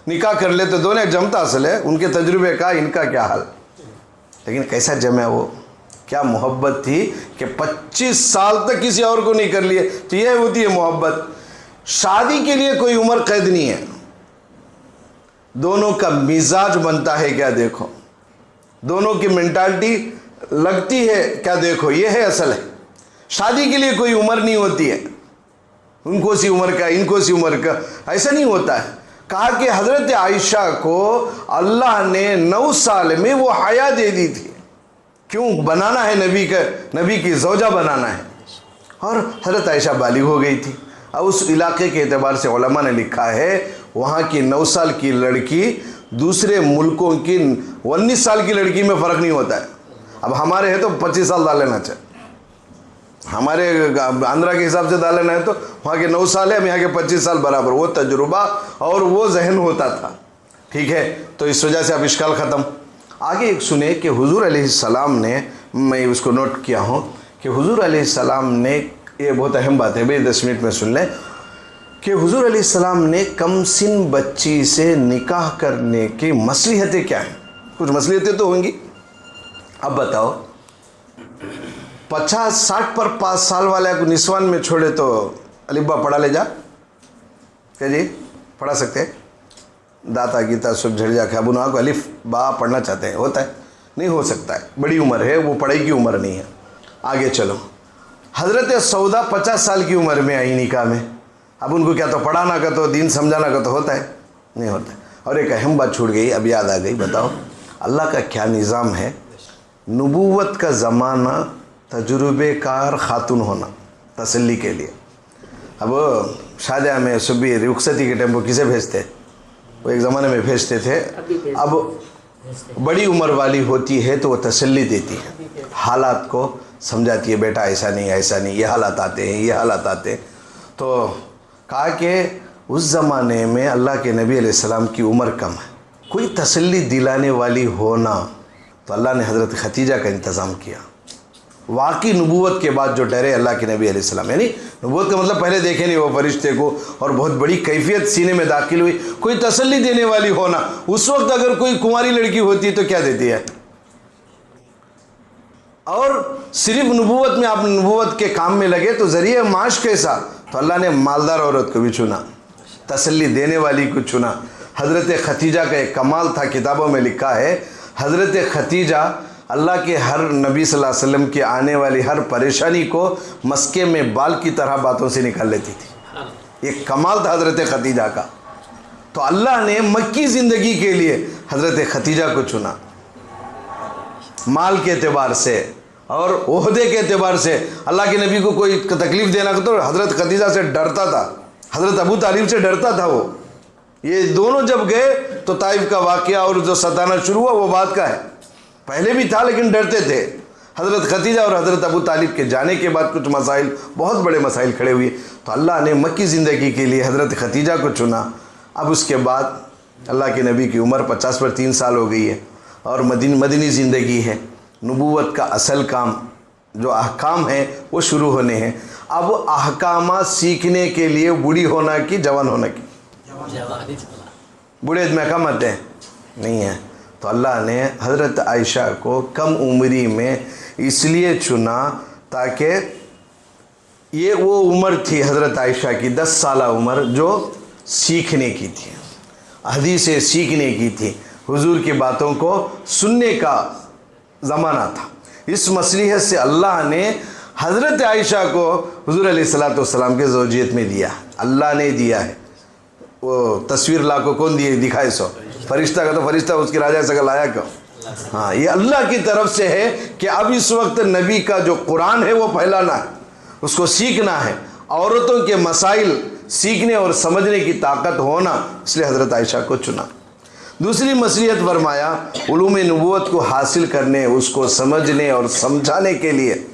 निकाह कर ले तो दोनों जमता असल है। उनके तजुर्बे का इनका क्या हाल, लेकिन कैसा जमे वो, क्या मोहब्बत थी कि 25 साल तक किसी और को नहीं कर लिए। तो यह होती है मोहब्बत। शादी के लिए कोई उम्र कैद नहीं है, दोनों का मिजाज बनता है क्या देखो, दोनों की मेंटालिटी लगती है क्या देखो, यह है असल है। शादी के लिए कोई उम्र नहीं होती है, उनको सी उम्र का, इनको सी उम्र का, ऐसा नहीं होता है। कहा कि हज़रत आयशा को अल्लाह ने 9 साल में वो हया दे दी थी। क्यों? बनाना है नबी का, नबी की ज़ौजा बनाना है। और हज़रत आयशा बालिग हो गई थी। अब उस इलाके के एतबार से उलमा ने लिखा है, वहाँ की 9 साल की लड़की दूसरे मुल्कों की 19 साल की लड़की में फ़र्क नहीं होता है। अब हमारे है तो 25 साल डाल लेना चाहिए, हमारे आंध्रा के हिसाब से डाल लेना है तो वहाँ के 9 साल है, हम यहाँ के 25 साल बराबर। वो तजुर्बा और वो जहन होता था। ठीक है, तो इस वजह से अब इश्काल ख़त्म। आगे एक सुने कि हुजूर अलैहिस्सलाम ने, मैं उसको नोट किया हूँ कि हुजूर अलैहिस्सलाम ने, ये बहुत अहम बात है भाई, 10 मिनट में सुन लें, कि हुजूर अलैहिस्सलाम ने कम सिन बच्ची से निकाह करने की मसलिहतें क्या हैं? कुछ मसलिहतें तो होंगी। अब बताओ, 50-60 पर 5 साल वाले को निस्वान में छोड़े तो अलिब्बा पढ़ा ले जा, क्या जी पढ़ा सकते हैं? दाता गीता सुब झड़जा खाबुना को अलिफ बा पढ़ना चाहते हैं, होता है? नहीं हो सकता है, बड़ी उम्र है, वो पढ़ाई की उम्र नहीं है। आगे चलो, हज़रत सौदा 50 साल की उम्र में आई निकाह में। अब उनको क्या तो पढ़ाना का तो दीन समझाना का तो होता है? नहीं होता है। और एक अहम बात छूट गई, अब याद आ गई। बताओ अल्लाह का क्या निज़ाम है, नबूवत का ज़माना, तजुर्बेकार खातून होना तसल्ली के लिए। अब शादिया में सुबह रुखसती के टाइम वो किसे भेजते? वो एक ज़माने में भेजते थे। अब बड़ी उम्र वाली होती है तो वो तसल्ली देती है, हालात को समझाती है, बेटा ऐसा नहीं ऐसा नहीं, ये हालात आते हैं, ये हालात आते हैं। तो कहा कि उस ज़माने में अल्लाह के नबी अलैहिस्सलाम की उम्र कम है, कोई तसल्ली दिलाने वाली होना, तो अल्लाह ने हज़रत खतीजा का इंतज़ाम किया। वाकई नबूवत के बाद जो डरे अल्लाह के नबी अलैहिस्सलाम, यानी नबूवत का मतलब पहले देखे नहीं वो फरिश्ते को, और बहुत बड़ी कैफियत सीने में दाखिल हुई, कोई तसल्ली देने वाली होना। उस वक्त अगर कोई कुंवारी लड़की होती तो क्या देती है, और सिर्फ नबूवत में आप नबूवत के काम में लगे तो ज़रिए माश कैसा, तो अल्लाह ने मालदार औरत को भी चुना, तसल्ली देने वाली को चुना। हज़रत खतीजा का एक कमाल था, किताबों में लिखा है हज़रत खतीजा अल्लाह के हर नबी सल्लल्लाहु अलैहि वसल्लम की आने वाली हर परेशानी को मस्के में बाल की तरह बातों से निकाल लेती थी। एक कमाल था हज़रत खतीजा का। तो अल्लाह ने मक्की ज़िंदगी के लिए हज़रत खतीजा को चुना, माल के एतबार से और ओहदे के एतबार से। अल्लाह के नबी को कोई तकलीफ़ देना तो हज़रत खतीजा से डरता था, हज़रत अबू तालिब से डरता था वो। ये दोनों जब गए तो ताइफ का वाक़या और जो सताना शुरू हुआ वो बात का है, पहले भी था लेकिन डरते थे। हज़रत खतीजा और हज़रत अबू तालिब के जाने के बाद कुछ मसाइल, बहुत बड़े मसाइल खड़े हुए, तो अल्लाह ने मक्की ज़िंदगी के लिए हज़रत खतीजा को चुना। अब उसके बाद अल्लाह के नबी की उम्र 50 पर 3 साल हो गई है और मदनी ज़िंदगी है। नबूवत का असल काम जो अहकाम है वो शुरू होने हैं। अब अहकामात सीखने के लिए बूढ़ी होना की जवान होना की, बूढ़े में कम आते हैं नहीं है। तो अल्लाह ने हज़रत आयशा को कम उम्री में इसलिए चुना ताकि ये वो उम्र थी हज़रत आयशा की 10 साल उम्र जो सीखने की थी, हदीसें सीखने की थी, हुजूर की बातों को सुनने का ज़माना था। इस मसलिहत से अल्लाह ने हज़रत आयशा को हुजूर अलैहिस्सलातु वस्सलाम के ज़ौजियत में दिया, अल्लाह ने दिया है। वो तस्वीर ला को कौन दिए दिखाए सो, फरिश्ता का, तो फरिश्ता उसकी राजा से लाया क्यों? हाँ, ये अल्लाह की तरफ से है कि अब इस वक्त नबी का जो कुरान है वो फैलाना है, उसको सीखना है, औरतों के मसाइल सीखने और समझने की ताकत होना, इसलिए हज़रत आयशा को चुना। दूसरी मसलियत फरमाया, उलूम नबूवत को हासिल करने, उसको समझने और समझाने के लिए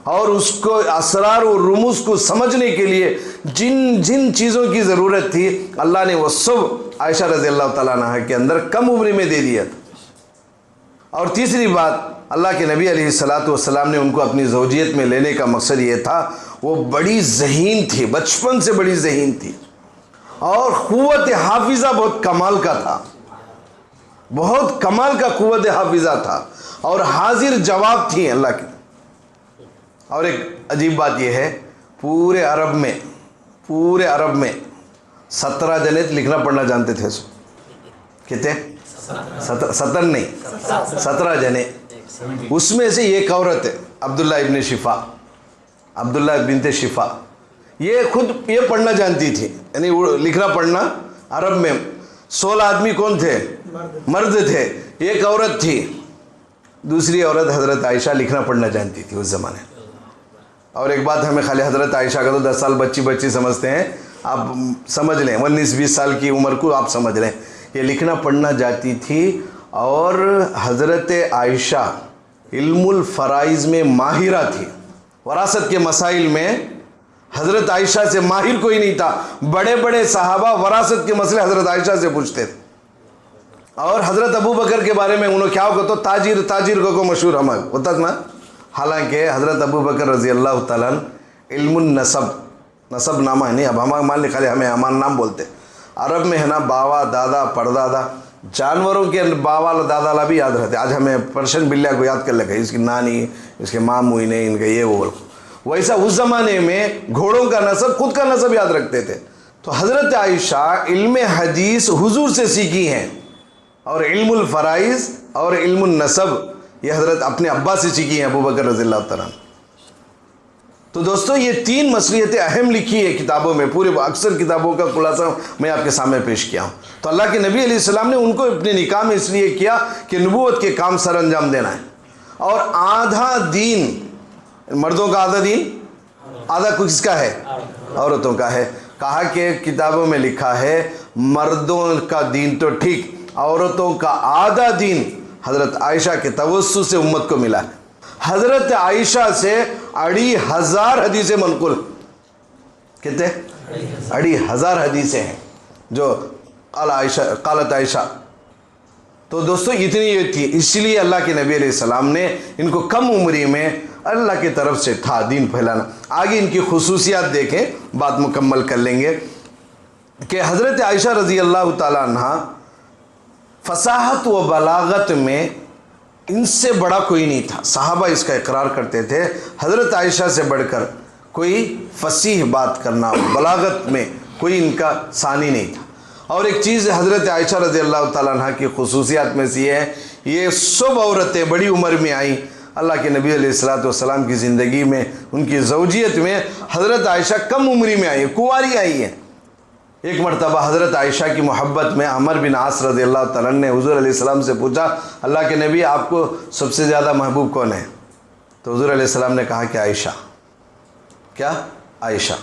और उसको असरार और रुमूस को समझने के लिए जिन जिन चीज़ों की ज़रूरत थी अल्लाह ने वो सब आयशा रज़ी अल्लाह तआला अन्हा के अंदर कम उम्र में दे दिया था। और तीसरी बात, अल्लाह के नबी अलैहिस्सलातु वस्सलाम ने उनको अपनी ज़ौजियत में लेने का मकसद ये था, वो बड़ी ज़हीन थी, बचपन से बड़ी ज़हीन थी और क़ुव्वत हाफिज़ा बहुत कमाल का था, बहुत कमाल का क़ुव्वत हाफिज़ा था और हाजिर जवाब थी अल्लाह की। और एक अजीब बात यह है, पूरे अरब में 17 जने लिखना पढ़ना जानते थे। कितने? 17 जने। उसमें से एक औरत है अब्दुल्ला इब्न शिफा, अब्दुल्ला बिनते शिफा, ये खुद ये पढ़ना जानती थी, यानी लिखना पढ़ना। अरब में 16 आदमी कौन थे? मर्द थे, एक औरत थी। दूसरी औरत हज़रत आयशा लिखना पढ़ना जानती थी उस ज़माने। और एक बात हमें खाली हज़रत आयशा का तो 10 साल बच्ची समझते हैं, आप समझ लें 19-20 साल की उम्र को आप समझ लें, ये लिखना पढ़ना जाती थी। और हज़रत आयशा इल्मुल फ़राइज़ में माहिरा थी, वरासत के मसाइल में हज़रत आयशा से माहिर कोई नहीं था। बड़े बड़े सहाबा वरासत के मसले हज़रत आयशा से पूछते थे। और हज़रत अबू बकर के बारे में उन्होंने क्या होगा तो ताजिर को मशहूर हम होता ना। हालांकि हज़रत अबू बकर रज़ी अल्लाह तआला इल्मुन नसब नामा है नहीं, अब हम मान लिखा हमें हमारा नाम बोलते। अरब में है ना बावा दादा परदादा, जानवरों के बावा दादा ला भी याद रहते। आज हमें पर्शियन बिल्लिया को याद कर लगे, इसकी नानी, इसके मामू ने, इनका ये वो। वैसा उस ज़माने में घोड़ों का नसब, खुद का नसब याद रखते थे। तो हज़रत आयशा इल्म हदीस हुजूर से सीखी हैं और इल्मुल फ़राइज़ और इल्मुन नसब ये हज़रत अपने अब्बा से सीखी हैं, अबू बकर रज़ियल्लाहु तआला। तो दोस्तों ये 3 मसलियतें अहम लिखी है किताबों में, पूरे अक्सर किताबों का खुलासा मैं आपके सामने पेश किया हूँ। तो अल्लाह के नबी अलैहिस्सलाम ने उनको अपने निकाह में इसलिए किया कि नबूवत के काम सर अंजाम देना है। और आधा दीन मर्दों का, आधा दीन, आधा किसका है? औरतों का है। कहा कि किताबों में लिखा है मर्दों का दीन तो ठीक, औरतों का आधा दीन हज़रत आयशा के तवस्सु से उम्मत को मिला है। हज़रत आयशा से 2,500 हदीसें मनकुल, कितने? 2,500 हदीसें हैं जो कालत आयशा। तो दोस्तों इतनी ये थी, इसलिए अल्लाह के नबी अलैहिस्सलाम ने इनको कम उम्री में अल्लाह की तरफ से था दीन फैलाना। आगे इनकी खुसूसियात देखें, बात मुकम्मल कर लेंगे कि हज़रत आयशा रज़ी अल्लाह ताला अन्हा फसाहत व बलागत में इनसे बड़ा कोई नहीं था। सहाबा इसका इकरार करते थे, हज़रत आयशा से बढ़कर कोई फसीह बात करना, बलागत में कोई इनका सानी नहीं था। और एक चीज़ हज़रत आयशा रज़ी अल्लाह ताला अन्हा की खुसूसियात में से है, ये सब औरतें बड़ी उम्र में आई अल्लाह के नबी अलैहिस्सलातु वस्सलाम की ज़िंदगी में, उनकी ज़ौजियत में। हज़रत आयशा कम उम्री में आई, कुंवारी आई है। एक मरतबा हज़रत आयशा की मोहब्बत में अमर बिन आस रज़ी अल्लाह ताला ने हुज़ूर अलैहिस्सलाम से पूछा, अल्लाह के नबी आपको सबसे ज़्यादा महबूब कौन है? तो हुज़ूर अलैहिस्सलाम ने कहा कि आयशा। क्या? आयशा।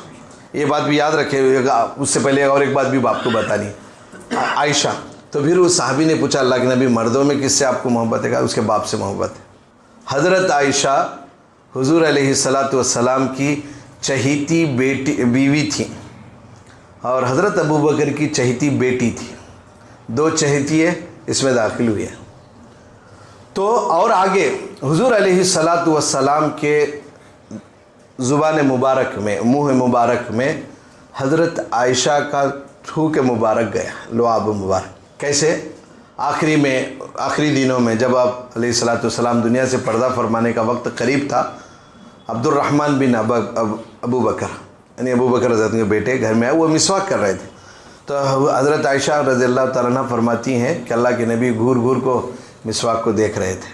ये बात भी याद रखिएगा। उससे पहले और एक बात भी आपको बतानी, आयशा। तो फिर उस साहबी ने पूछा, अल्लाह के नबी मर्दों में किससे आपको मोहब्बत है? कहा उसके बाप से मोहब्बत है। हज़रत आयशा हुज़ूर अलैहिस्सलातु वस्सलाम की चहीती बीवी थी और हज़रत अबू बकर की चहीती बेटी थी। 2 चहेतियाँ इसमें दाखिल हुई है। तो और आगे हुज़ूर अलैहिस्सलातु वस्सलाम के ज़ुबान मुबारक में, मुँह मुबारक में हज़रत आयशा का थूक मुबारक गया, लुआब मुबारक। कैसे? आखिरी दिनों में जब आप अलैहिस्सलातु वस्सलाम दुनिया से पर्दा फरमाने का वक्त करीब था, अब्दुर्रहमान बिन अबू बकर यानी अबू बकर रज़ी के बेटे घर में आए, वो मिसवाक कर रहे थे। तो हज़रत आयशा रज़ी अल्लाह ताला अन्हा फरमाती हैं कि अल्लाह के नबी घूर घूर को मिसवाक को देख रहे थे,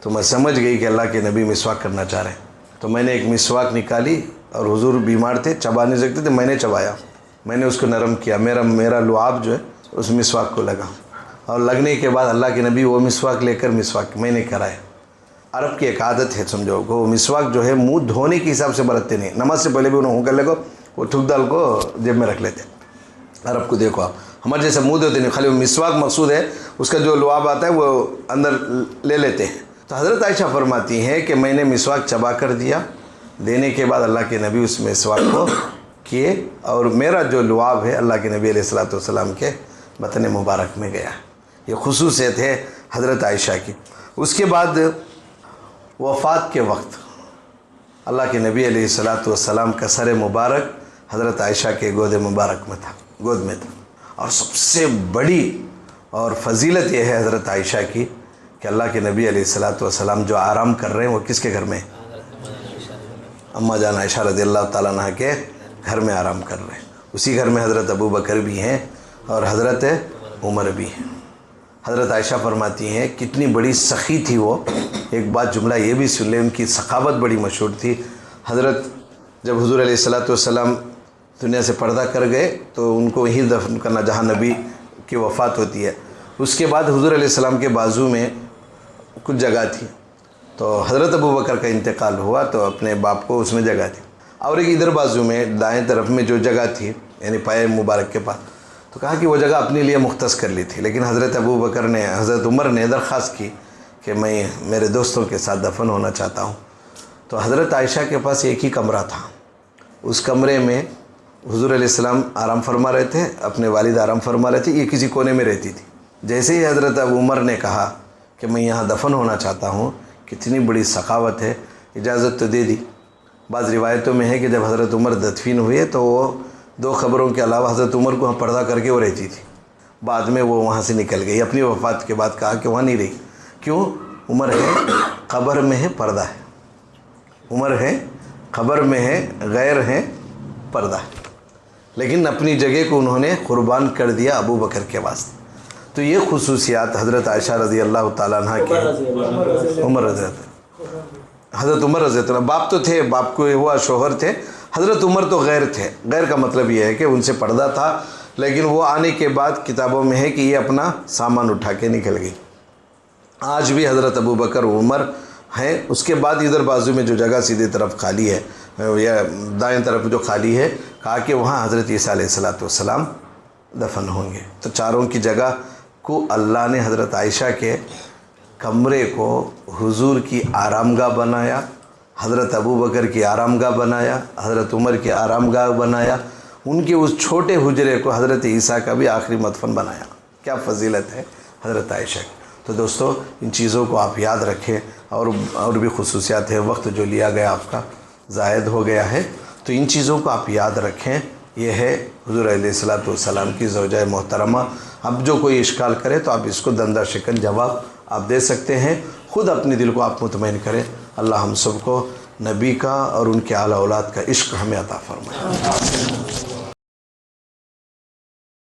तो मैं समझ गई कि अल्लाह के नबी मिसवाक करना चाह रहे हैं। तो मैंने एक मिसवाक निकाली और हुज़ूर बीमार थे, चबा नहीं सकते थे, मैंने चबाया, मैंने उसको नरम किया, मेरा लुआब जो है उस मिसवाक को लगा। और लगने के बाद अल्लाह के नबी वो मिसवाक लेकर मिसवाक मैंने कराया। अरब की एक आदत है, समझो, वो मिसवाक जो है मुंह धोने के हिसाब से बरतते नहीं, नमाज से पहले भी उन्हें कर लेको वो थूक दाल को जेब में रख लेते। अरब को देखो आप, हमारे जैसे मुंह धोते नहीं, खाली वो मिसवाक मकसूद है, उसका जो लुआब आता है वो अंदर ले लेते हैं। तो हज़रत आयशा फरमाती हैं कि मैंने मिसवाक चबा कर दिया, देने के बाद अल्लाह के नबी उस मिसवाक को किए और मेरा जो लुआब है अल्लाह के नबी अलैहिस्सलातु वस्सलाम के बतन मुबारक में गया। ये खुसूसियत है हज़रत आयशा की। उसके बाद वफ़ात के वक्त अल्लाह के नबी अलैहिस्सलातु वस्सलाम का सर मुबारक हज़रत आयशा के गोद में था। और सबसे बड़ी और फजीलत यह है हज़रत आयशा की कि अल्लाह के नबी अलैहिस्सलातु वस्सलाम जो आराम कर रहे हैं वो किसके घर में? अम्मा जान आयशा रज़ियल्लाहु ताला अन्हा के घर में आराम कर रहे हैं। उसी घर में हज़रत अबू बकर भी हैं और हज़रत उमर भी हैं। हज़रत आयशा फरमाती हैं कितनी बड़ी सखी थी वो। एक बात जुमला ये भी सुन ले, उनकी सखावत बड़ी मशहूर थी। हज़रत जब हुज़ूर अलैहिस्सलातु वस्सलाम दुनिया से पर्दा कर गए तो उनको वहीं दफन करना जहाँ नबी की वफ़ात होती है। उसके बाद हुज़ूर अलैहिस्सलाम के बाजू में कुछ जगह थी, तो हज़रत अबू बकर का इंतकाल हुआ तो अपने बाप को उसमें जगह थी। और एक इधर बाजू में दाएं तरफ में जो जगह थी यानी पाए मुबारक के पास, तो कहा कि वो जगह अपने लिए मुख्तस कर ली थी। लेकिन हज़रत अबू बकर ने, हज़रत उमर ने दरख्वास्त की कि मैं मेरे दोस्तों के साथ दफन होना चाहता हूँ। तो हज़रत आयशा के पास एक ही कमरा था। उस कमरे में हुज़ूर अलैहिस्सलाम आराम फरमा रहे थे, अपने वालिद आराम फरमा रहे थे, ये किसी कोने में रहती थी। जैसे ही हज़रत अबू उमर ने कहा कि मैं यहाँ दफन होना चाहता हूँ, कितनी बड़ी सखावत है, इजाज़त तो दे दी। बाज़ रिवायतों में है कि जब हज़रत उमर दफन हुए तो वो 2 खबरों के अलावा हज़रत उमर को वहाँ पर्दा करके वो रहती थी। बाद में वो वहाँ से निकल गई, अपनी वफ़ात के बाद कहा कि वहाँ नहीं रही। क्यों? उमर है, क़ब्र में है, पर्दा है। उमर है, क़ब्र में है, गैर है, पर्दा है। लेकिन अपनी जगह को उन्होंने क़ुर्बान कर दिया अबू बकर के वास्ते। तो ये खुसूसियात हज़रत आयशा रज़ी अल्लाह ताला अन्हा के, उमर रज़ी, हज़रत उमर रज़ी अल्लाह, बाप तो थे, बाप को हुआ शोहर थे। हज़रत उमर तो गैर थे। गैर का मतलब ये है कि उनसे पर्दा था, लेकिन वो आने के बाद किताबों में है कि ये अपना सामान उठा के निकल गई। आज भी हज़रत अबू बकर उमर हैं। उसके बाद इधर बाजू में जो जगह सीधे तरफ खाली है या दाएं तरफ जो खाली है, कहा कि वहाँ हज़रत ईसा अलैहिस्सलातु वस्सलाम दफन होंगे। तो चारों की जगह को अल्लाह ने हज़रत आयशा के कमरे को हुजूर की आरामगाह बनाया, हज़रत अबू बकर की आरामगाह बनाया, हज़रत उमर की आरामगाह बनाया। उनके उस छोटे हुजरे को हज़रत ईसा का भी आखिरी मदफन बनाया। क्या फ़जीलत है हज़रत आयशा की। तो दोस्तों इन चीज़ों को आप याद रखें। और भी खुसूसियात है, वक्त जो लिया गया आपका ज़ायद हो गया है, तो इन चीज़ों को आप याद रखें। यह है हुज़ूर अलैहिस्सलातु वस्सलाम की ज़ौजा मोहतरमा। अब जो कोई इश्काल करे तो आप इसको दंदा शिकन जवाब आप दे सकते हैं। ख़ुद अपने दिल को आप मुतमईन करें। अल्लाह हम सबको नबी का और उनके आला औलाद का इश्क हमें अता फरमाए।